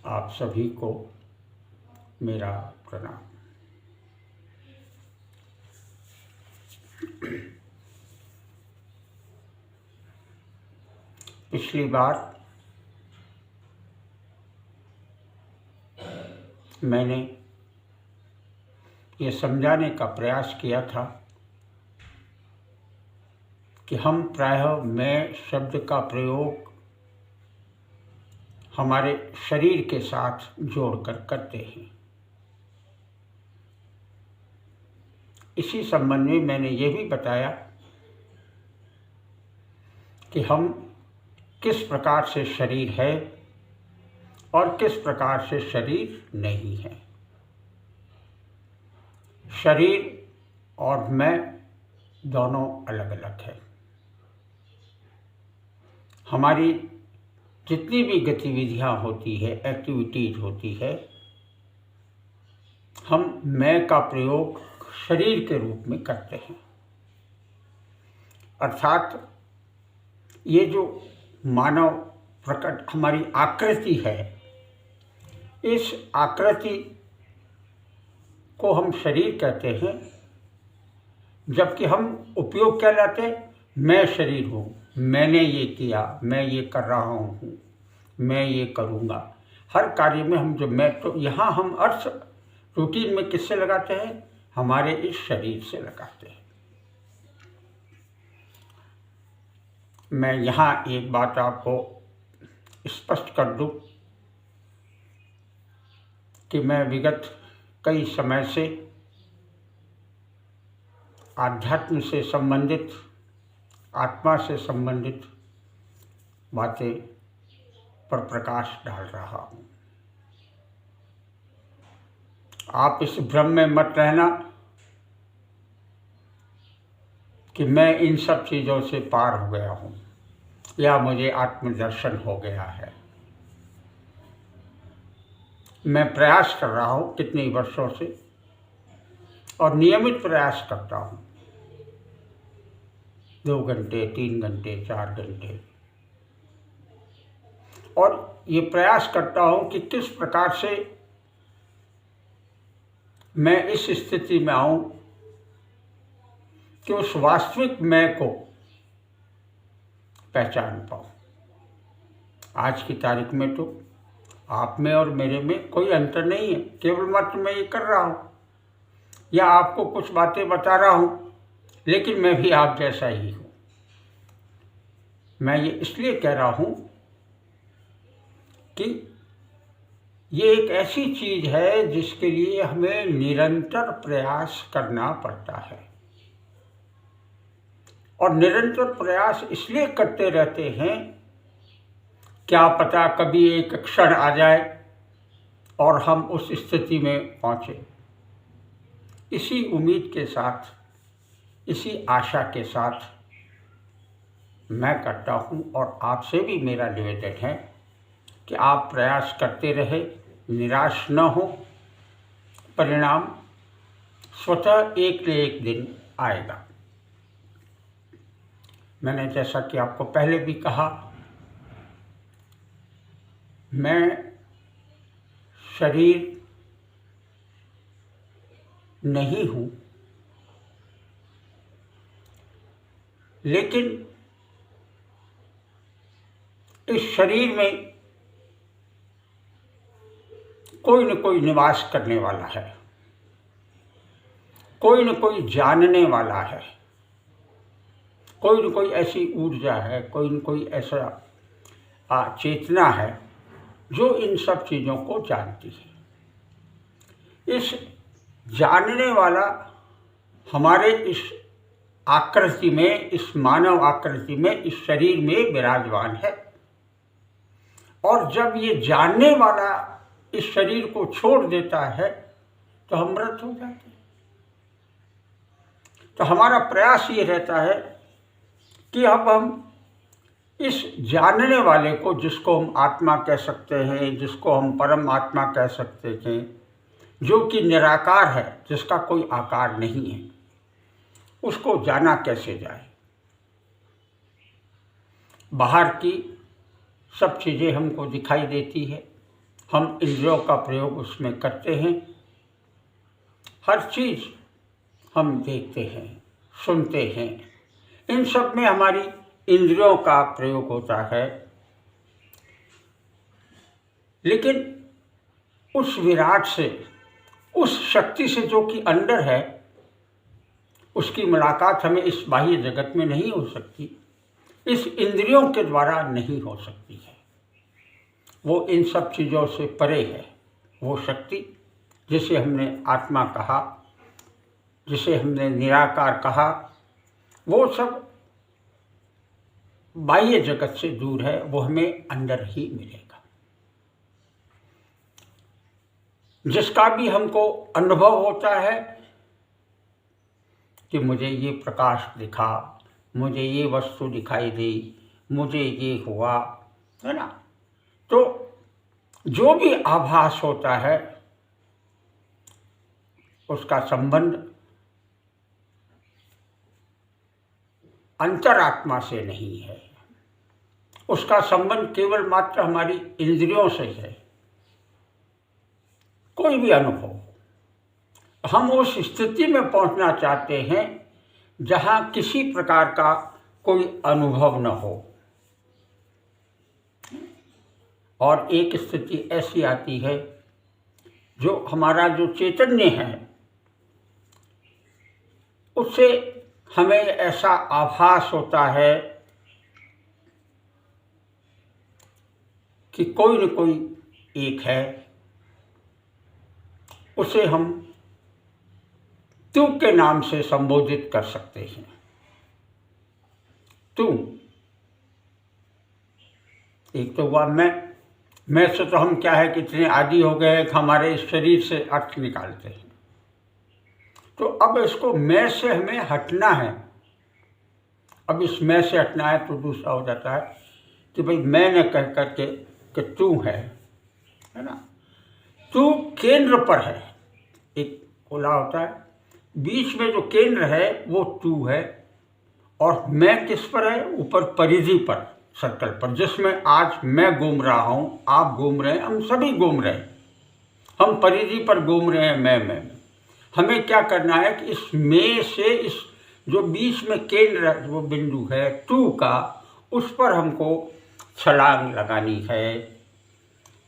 आप सभी को मेरा प्रणाम। पिछली बार मैंने ये समझाने का प्रयास किया था कि हम प्रायः मैं शब्द का प्रयोग हमारे शरीर के साथ जोड़कर करते हैं। इसी संबंध में मैंने ये भी बताया कि हम किस प्रकार से शरीर है और किस प्रकार से शरीर नहीं है। शरीर और मैं दोनों अलग अलग है। हमारी जितनी भी गतिविधियां होती है, एक्टिविटीज होती है, हम मैं का प्रयोग शरीर के रूप में करते हैं। अर्थात ये जो मानव प्रकट हमारी आकृति है, इस आकृति को हम शरीर कहते हैं, जबकि हम उपयोग क्या लाते हैं? मैं शरीर हूँ, मैंने ये किया, मैं ये कर रहा हूँ, मैं ये करूँगा। हर कार्य में हम जो मैं, तो यहाँ हम अर्थ रूटीन में किससे लगाते हैं? हमारे इस शरीर से लगाते हैं। मैं यहाँ एक बात आपको स्पष्ट कर दूँ कि मैं विगत कई समय से आध्यात्म से संबंधित, आत्मा से संबंधित बातें पर प्रकाश डाल रहा हूँ। आप इस भ्रम में मत रहना कि मैं इन सब चीज़ों से पार हो गया हूँ या मुझे आत्मदर्शन हो गया है। मैं प्रयास कर रहा हूँ कितने वर्षों से और नियमित प्रयास करता हूँ, 2 घंटे, 3 घंटे, 4 घंटे, और ये प्रयास करता हूँ कि किस प्रकार से मैं इस स्थिति में आऊँ कि उस वास्तविक मैं को पहचान पाऊँ। आज की तारीख में तो आप में और मेरे में कोई अंतर नहीं है, केवल मात्र मैं ये कर रहा हूँ या आपको कुछ बातें बता रहा हूँ, लेकिन मैं भी आप जैसा ही हूँ। मैं ये इसलिए कह रहा हूँ कि ये एक ऐसी चीज़ है जिसके लिए हमें निरंतर प्रयास करना पड़ता है, और निरंतर प्रयास इसलिए करते रहते हैं, क्या पता कभी एक क्षण आ जाए और हम उस स्थिति में पहुँचे। इसी उम्मीद के साथ, इसी आशा के साथ मैं करता हूँ, और आपसे भी मेरा निवेदन है कि आप प्रयास करते रहे, निराश न हो। परिणाम स्वतः एक न एक दिन आएगा। मैंने जैसा कि आपको पहले भी कहा, मैं शरीर नहीं हूँ, लेकिन इस शरीर में कोई न कोई निवास करने वाला है, कोई न कोई जानने वाला है, कोई न कोई ऐसी ऊर्जा है, कोई न कोई ऐसा चेतना है जो इन सब चीज़ों को जानती है। इस जानने वाला हमारे इस आकृति में, इस मानव आकृति में, इस शरीर में विराजमान है। और जब ये जानने वाला इस शरीर को छोड़ देता है तो हम मृत हो जाते हैं। तो हमारा प्रयास ये रहता है कि अब हम इस जानने वाले को, जिसको हम आत्मा कह सकते हैं, जिसको हम परम आत्मा कह सकते हैं, जो कि निराकार है, जिसका कोई आकार नहीं है, उसको जाना कैसे जाए। बाहर की सब चीज़ें हमको दिखाई देती है, हम इंद्रियों का प्रयोग उसमें करते हैं, हर चीज़ हम देखते हैं, सुनते हैं, इन सब में हमारी इंद्रियों का प्रयोग होता है। लेकिन उस विराट से, उस शक्ति से जो कि अंदर है, उसकी मुलाकात हमें इस बाह्य जगत में नहीं हो सकती, इस इंद्रियों के द्वारा नहीं हो सकती है। वो इन सब चीज़ों से परे है। वो शक्ति जिसे हमने आत्मा कहा, जिसे हमने निराकार कहा, वो सब बाह्य जगत से दूर है, वो हमें अंदर ही मिलेगा। जिसका भी हमको अनुभव होता है कि मुझे ये प्रकाश दिखा, मुझे ये वस्तु दिखाई दी, मुझे ये हुआ, है ना, तो जो भी आभास होता है उसका संबंध अंतरात्मा से नहीं है, उसका संबंध केवल मात्र हमारी इंद्रियों से है। कोई भी अनुभव, हम उस स्थिति में पहुंचना चाहते हैं जहां किसी प्रकार का कोई अनुभव न हो। और एक स्थिति ऐसी आती है जो हमारा जो चैतन्य है, उससे हमें ऐसा आभास होता है कि कोई न कोई एक है। उसे हम तू के नाम से संबोधित कर सकते हैं। तू एक तो हुआ मैं से तो हम क्या है कि इतने आदी हो गए हैं कि हमारे इस शरीर से अर्थ निकालते हैं। तो अब इसको मैं से हमें हटना है। अब इस मैं से हटना है तो दूसरा हो जाता है कि भाई मैं न कह करके कि तू है ना। तू केंद्र पर है, एक खुला होता है, बीच में जो केंद्र है वो तू है, और मैं किस पर है, ऊपर परिधि पर, सर्कल पर, जिसमें आज मैं घूम रहा हूँ, आप घूम रहे हैं, हम सभी घूम रहे हैं, हम परिधि पर घूम रहे हैं। मैं हमें क्या करना है कि इस मैं से, इस जो बीच में केंद्र वो बिंदु है तू का, उस पर हमको छलांग लगानी है।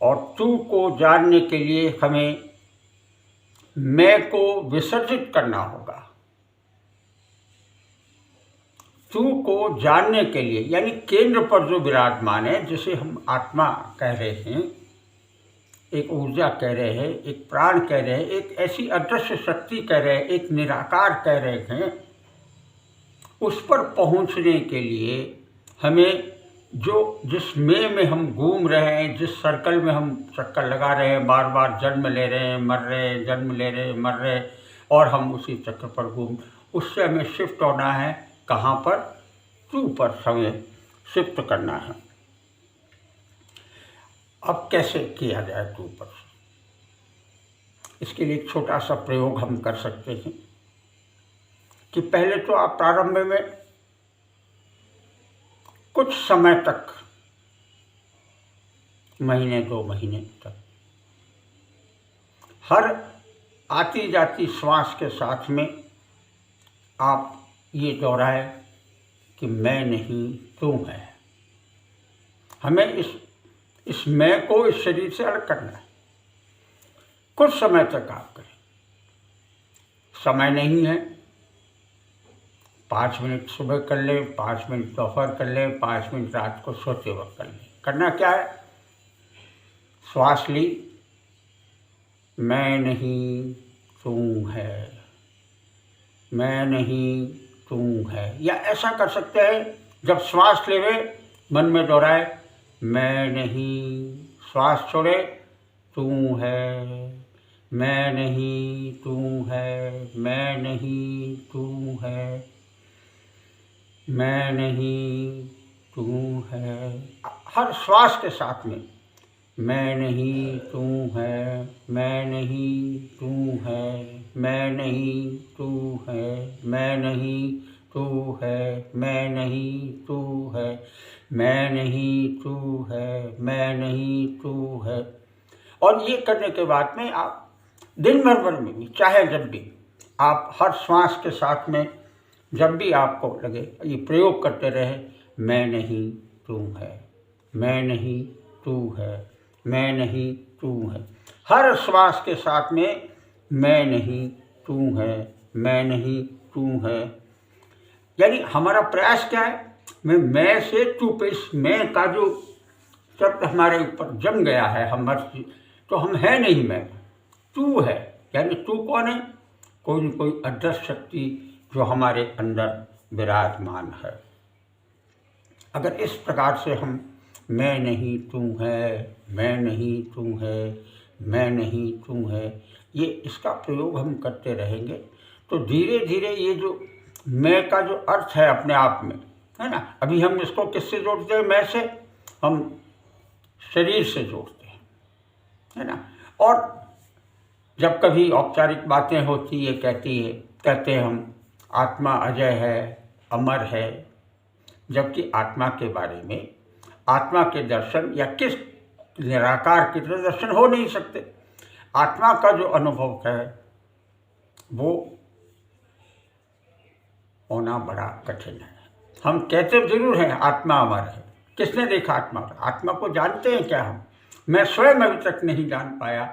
और तू को जानने के लिए हमें मैं को विसर्जित करना होगा। तू को जानने के लिए, यानी केंद्र पर जो विराजमान है, जिसे हम आत्मा कह रहे हैं, एक ऊर्जा कह रहे हैं, एक प्राण कह रहे हैं, एक ऐसी अदृश्य शक्ति कह रहे हैं, एक निराकार कह रहे हैं, उस पर पहुंचने के लिए हमें जिस में हम घूम रहे हैं, जिस सर्कल में हम चक्कर लगा रहे हैं, बार बार जन्म ले रहे हैं, मर रहे हैं, जन्म ले रहे हैं, मर रहे हैं, और हम उसी चक्कर पर उससे हमें शिफ्ट होना है। कहाँ पर? तू पर हमें शिफ्ट करना है। अब कैसे किया जाए तू पर? इसके लिए एक छोटा सा प्रयोग हम कर सकते हैं कि पहले तो आप प्रारंभ में कुछ समय तक, महीने 2 महीने तक, हर आती जाती श्वास के साथ में आप ये दोहराएं कि मैं नहीं, तू है। हमें इस मैं को इस शरीर से अलग करना है। कुछ समय तक आप करें। समय नहीं है, 5 मिनट सुबह कर लें, 5 मिनट दोपहर कर लें, 5 मिनट रात को सोते वक्त कर लें। करना क्या है? श्वास ली, मैं नहीं, तू है। मैं नहीं, तू है। या ऐसा कर सकते हैं, जब श्वास लेवे मन में दोहराए मैं नहीं, श्वास छोड़े तू है, मैं नहीं तू है, मैं नहीं तू है, मैं नहीं तू है। हर श्वास के साथ में मैं नहीं तू है, मैं नहीं तू है, मैं नहीं तू है, मैं नहीं तू है, मैं नहीं तू है, मैं नहीं तू है, मैं नहीं तू है। और ये करने के बाद में आप दिन भर में भी, चाहे जब भी आप हर श्वास के साथ में जब भी आपको लगे ये प्रयोग करते रहे, मैं नहीं तू है, मैं नहीं तू है, मैं नहीं तू है। हर श्वास के साथ में मैं नहीं तू है, मैं नहीं तू है। यानी हमारा प्रयास क्या है, मैं से तू पे, इस मैं का जो शब्द हमारे ऊपर जम गया है, हम तो हम है नहीं, मैं तू है। यानी तू कौन है, कोई न कोई अदृश्य शक्ति जो हमारे अंदर विराजमान है। अगर इस प्रकार से हम मैं नहीं तू है, मैं नहीं तू है, मैं नहीं तू है, ये इसका प्रयोग हम करते रहेंगे तो धीरे धीरे ये जो मैं का जो अर्थ है अपने आप में, है ना, अभी हम इसको किससे जोड़ते हैं, मैं से, हम शरीर से जोड़ते हैं, है ना। और जब कभी औपचारिक बातें होती है, कहते हैं हम आत्मा अजय है, अमर है, जबकि आत्मा के बारे में, आत्मा के दर्शन या किस निराकार के दर्शन हो नहीं सकते। आत्मा का जो अनुभव है वो होना बड़ा कठिन है। हम कहते जरूर हैं आत्मा अमर है, किसने देखा आत्मा? आत्मा को जानते हैं क्या हम? मैं स्वयं अभी तक नहीं जान पाया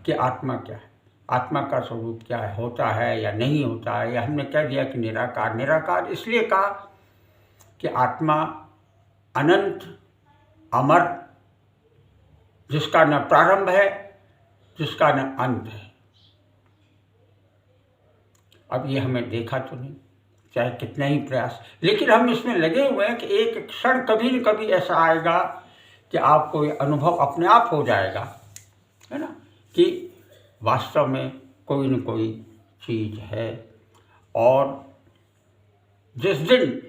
कि आत्मा क्या है, आत्मा का स्वरूप क्या है, होता है या नहीं होता है, या हमने कह दिया कि निराकार। निराकार इसलिए कहा कि आत्मा अनंत, अमर, जिसका न प्रारंभ है, जिसका न अंत है। अब ये हमें देखा तो नहीं, चाहे कितना ही प्रयास, लेकिन हम इसमें लगे हुए हैं कि एक क्षण कभी न कभी ऐसा आएगा कि आपको ये अनुभव अपने आप हो जाएगा, है ना, कि वास्तव में कोई न कोई चीज़ है। और जिस दिन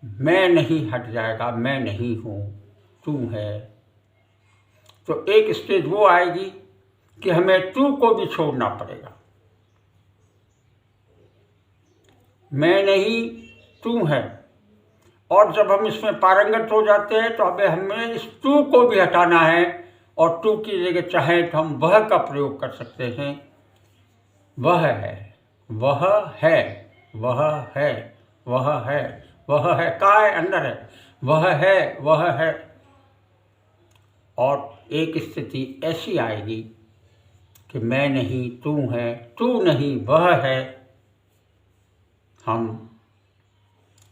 मैं नहीं हट जाएगा, मैं नहीं हूँ, तू है, तो एक स्टेज वो आएगी कि हमें तू को भी छोड़ना पड़ेगा। मैं नहीं तू है, और जब हम इसमें पारंगत हो जाते हैं तो हमें इस तू को भी हटाना है, और तू की जगह चाहे तो हम वह का प्रयोग कर सकते हैं। वह है, वह है, वह है, वह है, वह है, कहाँ है? अंदर है, वह है, वह है। और एक स्थिति ऐसी आएगी कि मैं नहीं तू है, तू नहीं वह है, हम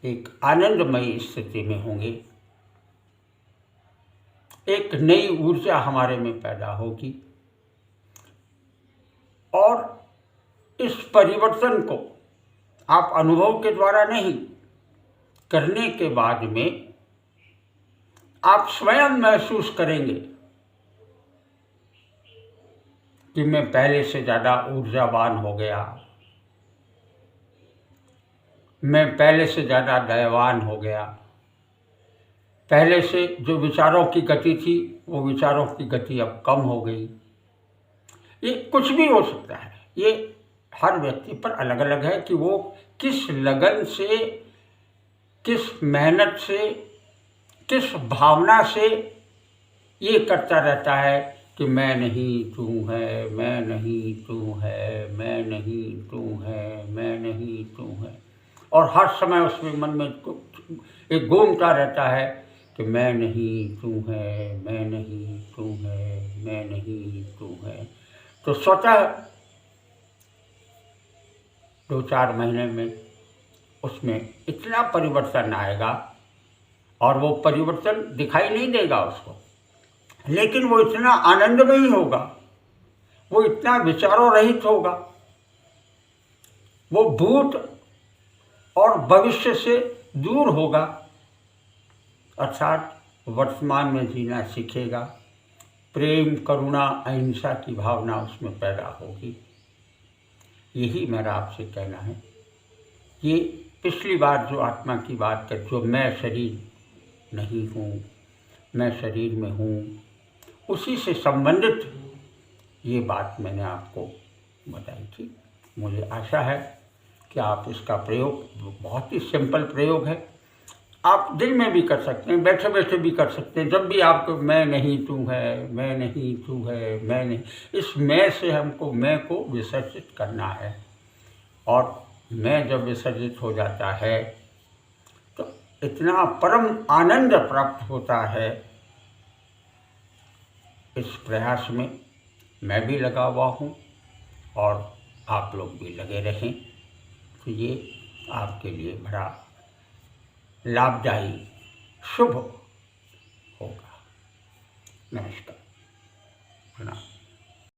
एक आनंदमयी स्थिति में होंगे, एक नई ऊर्जा हमारे में पैदा होगी। और इस परिवर्तन को आप अनुभव के द्वारा नहीं, करने के बाद में आप स्वयं महसूस करेंगे कि मैं पहले से ज़्यादा ऊर्जावान हो गया, मैं पहले से ज़्यादा दयावान हो गया, पहले से जो विचारों की गति थी वो विचारों की गति अब कम हो गई। ये कुछ भी हो सकता है, ये हर व्यक्ति पर अलग अलग है कि वो किस लगन से, किस मेहनत से, किस भावना से ये करता रहता है कि मैं नहीं तू है, मैं नहीं तू है, मैं नहीं तू है, मैं नहीं तू है। और हर समय उसमें मन में एक घूमता रहता है कि मैं नहीं तू है, मैं नहीं तू है, मैं नहीं तू है। तो स्वतः 2-4 महीने में उसमें इतना परिवर्तन आएगा, और वो परिवर्तन दिखाई नहीं देगा उसको, लेकिन वो इतना आनंदमयी होगा, वो इतना विचारों रहित होगा वो भूत और भविष्य से दूर होगा, अर्थात वर्तमान में जीना सीखेगा। प्रेम, करुणा, अहिंसा की भावना उसमें पैदा होगी। यही मेरा आपसे कहना है। ये पिछली बार जो आत्मा की बात कर, जो मैं शरीर नहीं हूँ, मैं शरीर में हूँ, उसी से संबंधित ये बात मैंने आपको बताई थी। मुझे आशा है कि आप इसका प्रयोग, बहुत ही सिंपल प्रयोग है, आप दिन में भी कर सकते हैं, बैठे बैठे भी कर सकते हैं। जब भी आपको मैं नहीं तू है, मैं नहीं तू है, मैं नहीं, इस मैं से हमको मैं को विसर्जित करना है। और मैं जब विसर्जित हो जाता है तो इतना परम आनंद प्राप्त होता है। इस प्रयास में मैं भी लगा हुआ हूँ और आप लोग भी लगे रहें, तो ये आपके लिए बड़ा लाभदायी, शुभ होगा। नमस्कार, प्रणाम।